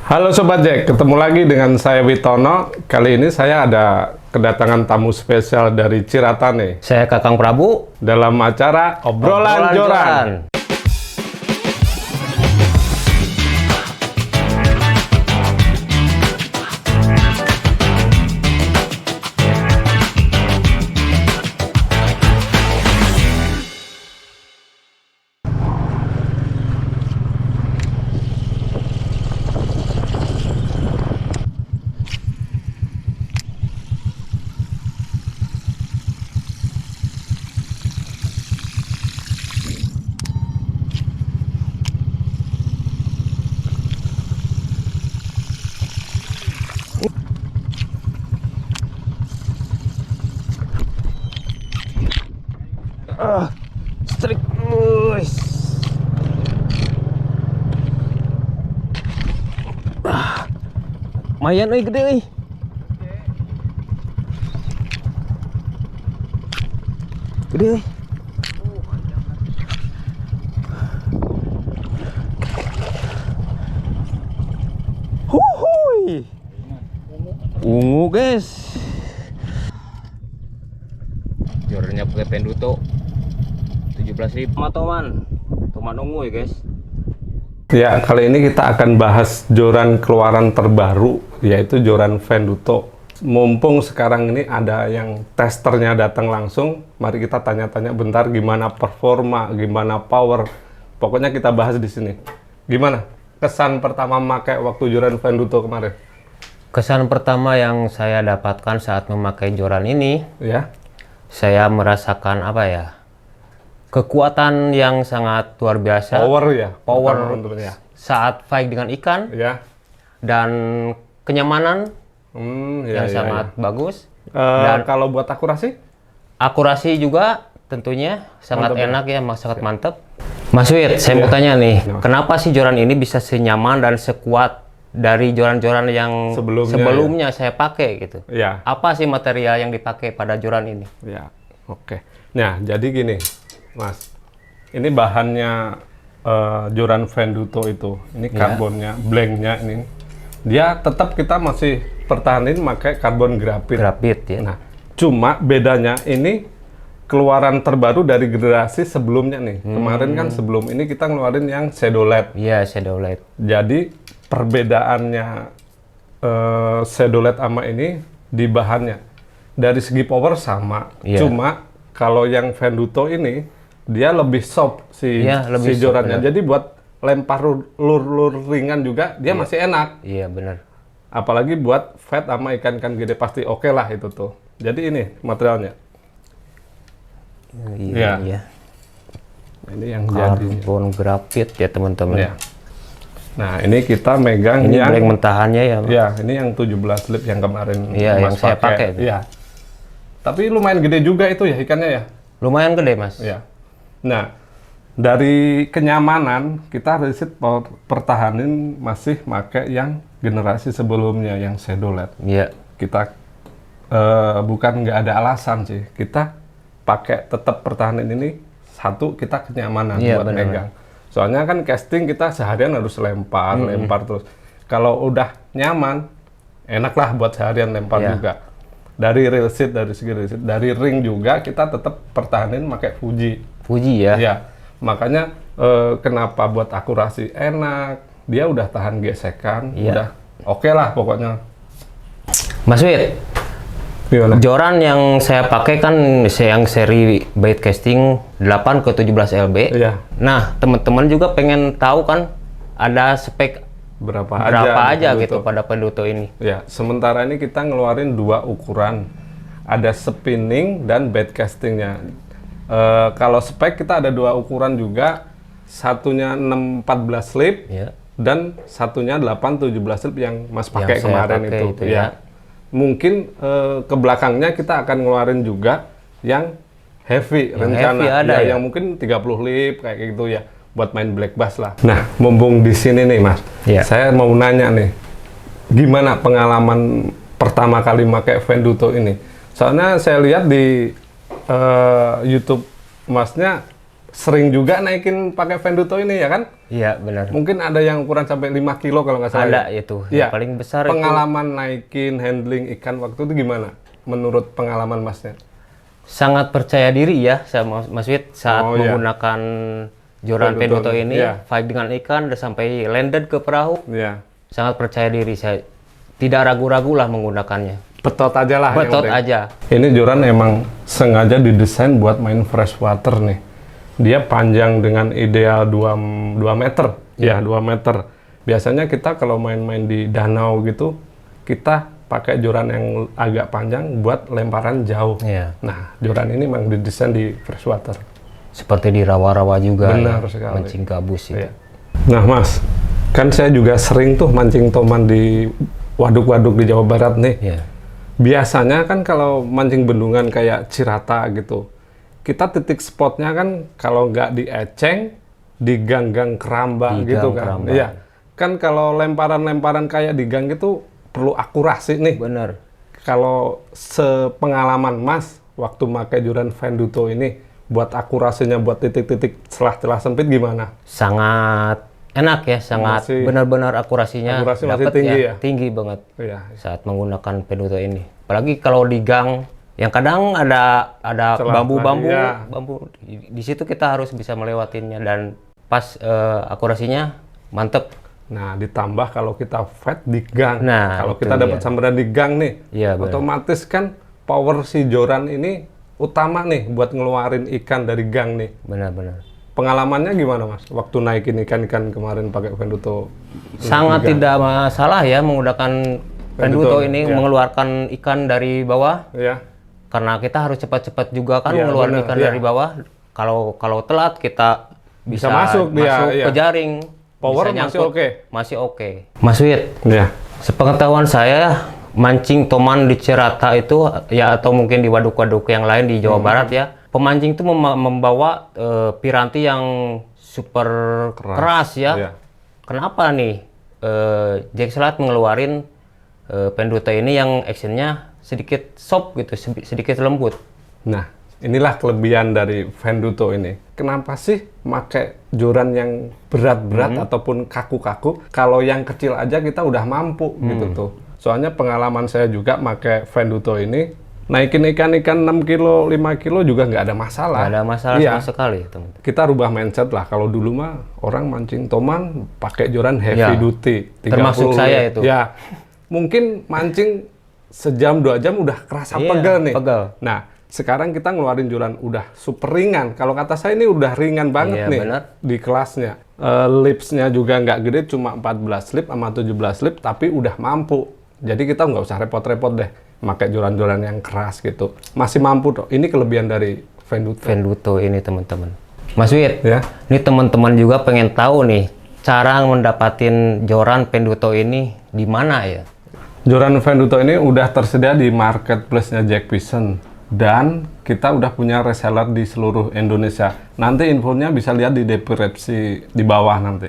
Halo Sobat Jack, ketemu lagi dengan saya Witono. Kali ini saya ada kedatangan tamu spesial dari Ciratane. Saya Kakang Prabu Dalam acara Obrolan Joran. Strik, lumayan gede euy. Gede euy. Huhuy. Ungu guys. Jorannya pakai penduto 17.000 sama toman ungu ya guys. Ya, kali ini kita akan bahas joran keluaran terbaru, yaitu joran Venduto. Mumpung sekarang ini ada yang testernya datang langsung, mari kita tanya-tanya bentar gimana performa, gimana power. Pokoknya kita bahas di sini. Gimana kesan pertama memakai waktu joran Venduto kemarin? Kesan pertama yang saya dapatkan saat memakai joran ini, Ya, saya merasakan apa ya? Kekuatan yang sangat luar biasa. power ya. Power pertama tentunya. saat fight dengan ikan Ya. dan kenyamanan Ya, yang sangat bagus. Dan kalau buat akurasi? Akurasi juga tentunya sangat Mantap, enak ya, sangat mantap. Mas Wid, saya mau tanya nih, kenapa sih joran ini bisa senyaman dan sekuat dari joran-joran yang sebelumnya saya pakai gitu? Ya. Apa sih material yang dipakai pada joran ini? Ya, oke. Nah, jadi gini, Mas. Ini bahannya joran Venduto itu. Ini karbonnya, blanknya ini. Dia tetap kita masih pertahanin pakai karbon grafit. Grafit ya. Nah, cuma bedanya ini keluaran terbaru dari generasi sebelumnya nih. Kemarin kan sebelum ini kita ngeluarin yang Shadow LED. Iya, Shadow LED. Jadi perbedaannya Shadow LED sama ini di bahannya. Dari segi power sama. Iya. Cuma kalau yang Venduto ini dia lebih soft si lebih soft, jorannya. Jadi buat lempar lur ringan juga dia masih enak. Iya, benar. Apalagi buat fat sama ikan-ikan gede pasti oke lah itu tuh. Jadi ini materialnya. Iya. Ini yang jadi. Karbon grafit ya teman-teman. Ya. Nah, ini kita megang Ini yang blank mentahannya ya. ya, ini yang 17 lip yang kemarin Iya, yang saya pakai. Iya. Tapi lumayan gede juga itu ya ikannya ya. Lumayan gede, Mas. Iya. Nah, dari kenyamanan kita riset pertahanin masih pakai yang generasi sebelumnya yang Shadow LED. Iya. Kita bukan nggak ada alasan sih. Kita pakai tetap pertahanin ini satu kita kenyamanan buat megang. Soalnya kan casting kita seharian harus lempar terus. Kalau udah nyaman, enak lah buat seharian lempar juga. Dari reel seat, dari segi reel seat, dari ring juga kita tetap pertahanin pakai Fuji ya. Ya, makanya kenapa buat akurasi enak, dia udah tahan gesekan, udah oke lah pokoknya. Mas Wid, gimana? joran yang saya pakai kan yang seri bait casting 8 ke 17 LB. Iya. Nah, teman-teman juga pengen tahu kan ada spek Berapa aja gitu pada Venduto ini. Ya, sementara ini kita ngeluarin dua ukuran, ada spinning dan bait castingnya. Kalau spek kita ada dua ukuran juga, satunya 6-14 slip dan satunya 8-17 slip yang Mas pakai kemarin itu ya. Mungkin ke belakangnya kita akan ngeluarin juga yang heavy rencana heavy ada yang mungkin 30 lip kayak gitu ya, buat main black bass lah. Nah, mumpung di sini nih Mas, saya mau nanya nih, gimana pengalaman pertama kali pakai Venduto ini? Soalnya saya lihat di YouTube Masnya sering juga naikin pakai Venduto ini ya kan? Iya, benar. Mungkin ada yang ukuran sampai 5 kilo kalau nggak salah. Ada ya? itu. Iya. Yang paling besar pengalaman naikin, handling ikan waktu itu gimana? Menurut pengalaman Masnya? Sangat percaya diri ya, Mas Wid, saat menggunakan joran Penduto ini, fight dengan ikan, udah sampai landed ke perahu. Iya. Sangat percaya diri, saya tidak ragu-ragu lah menggunakannya. Betot aja lah. Betot aja. Ini joran emang sengaja didesain buat main freshwater nih. Dia panjang dengan ideal 2 meter. Ya, 2 meter. Biasanya kita kalau main-main di danau gitu, kita pakai joran yang agak panjang buat lemparan jauh. Iya. Nah, joran ini memang didesain di freshwater. Seperti di rawa-rawa juga. Benar ya, sekali. Mancing gabus itu. Iya. Nah, Mas, kan saya juga sering tuh mancing toman di waduk-waduk di Jawa Barat nih. Iya. Biasanya kan kalau mancing bendungan kayak Cirata gitu, kita titik spotnya kan kalau nggak di Eceng, di gang-gang keramba gitu kan. Iya. Kan kalau lemparan-lemparan kayak di gang gitu perlu akurasi nih. Bener. Kalau sepengalaman Mas waktu pakai joran Venduto ini, buat akurasinya buat titik-titik celah-celah sempit gimana? Sangat enak ya, sangat benar-benar akurasinya masih tinggi ya? Tinggi banget saat menggunakan Penduto ini. Apalagi kalau di gang yang kadang ada bambu-bambu, bambu di situ kita harus bisa melewatinya dan pas akurasinya mantep. Nah, ditambah kalau kita fight di gang, kalau kita dapat sambaran di gang nih, otomatis kan power si joran ini utama nih buat ngeluarin ikan dari gang nih. Benar-benar. Pengalamannya gimana Mas? Waktu naikin ikan-ikan kemarin pakai Venduto? Sangat tidak masalah ya menggunakan Venduto ini mengeluarkan ikan dari bawah. Iya. Karena kita harus cepat-cepat juga kan mengeluarkan ikan dari bawah. Kalau telat kita bisa masuk ke jaring. Power masih oke. Masih oke. Mas Wid. Iya. Sepengetahuan saya mancing toman di Cirata itu ya atau mungkin di waduk-waduk yang lain di Jawa Barat ya. Pemancing itu membawa piranti yang super keras ya. Iya. Kenapa nih Jack Selat mengeluarin Penduto ini yang actionnya sedikit soft gitu, sedikit lembut. Nah, inilah kelebihan dari Venduto ini. Kenapa sih pakai joran yang berat-berat ataupun kaku-kaku? Kalau yang kecil aja kita udah mampu gitu tuh. Soalnya pengalaman saya juga pakai Venduto ini, naikin ikan-ikan 6 kilo, 5 kilo juga nggak ada masalah. Nggak ada masalah sama sekali, teman-teman. Kita rubah mindset lah. Kalau dulu mah orang mancing toman pakai joran heavy duty. 30, termasuk saya itu. Ya, mungkin mancing sejam 2 jam udah kerasa pegel nih. Pegel. Nah, sekarang kita ngeluarin joran udah super ringan. Kalau kata saya ini udah ringan banget nih di kelasnya. Lipsnya juga nggak gede, cuma 14 lip sama 17 lip, tapi udah mampu. Jadi kita nggak usah repot-repot deh pakai joran-joran yang keras gitu. Masih mampu toh. Ini kelebihan dari Venduto. Venduto ini teman-teman. Mas Wid, ini teman-teman juga pengen tahu nih cara mendapatin joran Venduto ini di mana ya? Joran Venduto ini udah tersedia di marketplace-nya Jack Vision dan kita udah punya reseller di seluruh Indonesia. Nanti infonya bisa lihat di deskripsi di bawah nanti.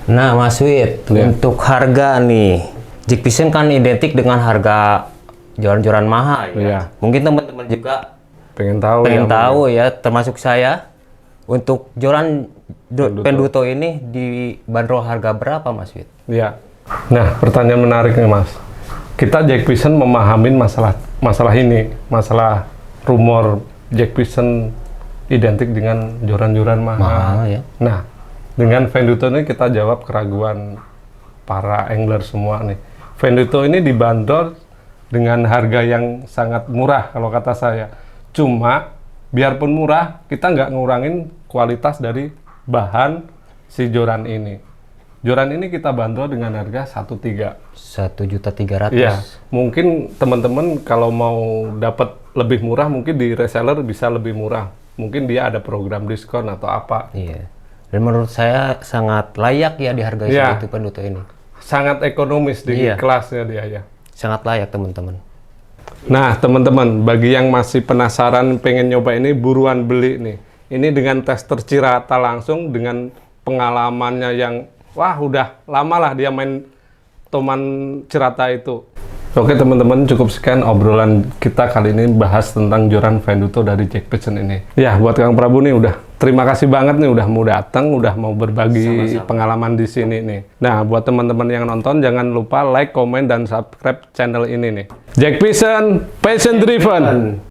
Nah, Mas Wid, untuk harga nih, Jack Vision kan identik dengan harga joran-joran mahal ya. Mungkin teman-teman juga pengen tahu ya, termasuk saya. Untuk joran Venduto ini dibanderol harga berapa, Mas Wid? Iya. Nah, pertanyaan menarik nih, Mas. Kita Jack Vision memahamin masalah ini, masalah rumor Jack Vision identik dengan joran-joran mahal ya. Nah, dengan Venduto ini kita jawab keraguan para angler semua nih. Venduto ini dibanderol dengan harga yang sangat murah kalau kata saya. Cuma biarpun murah, kita nggak ngurangin kualitas dari bahan si joran ini. Joran ini kita bandrol dengan harga 1.300.000. 1.300.000. Iya. Mungkin teman-teman kalau mau dapat lebih murah, mungkin di reseller bisa lebih murah. Mungkin dia ada program diskon atau apa. Iya. Dan menurut saya sangat layak ya dihargai segitu Venduto ini. Sangat ekonomis di kelasnya dia ya. Sangat layak teman-teman. Nah teman-teman, bagi yang masih penasaran pengen nyoba ini, buruan beli nih. Ini dengan tester Cirata langsung, dengan pengalamannya yang wah udah lama lah dia main toman Cirata itu. Oke teman-teman, cukup sekian obrolan kita kali ini bahas tentang joran Venduto dari Jack Vision ini. Ya buat Kang Prabu nih udah terima kasih banget nih udah mau datang, udah mau berbagi pengalaman di sini nih. Nah, buat teman-teman yang nonton jangan lupa like, komen, dan subscribe channel ini nih. Jack Vision, passion driven.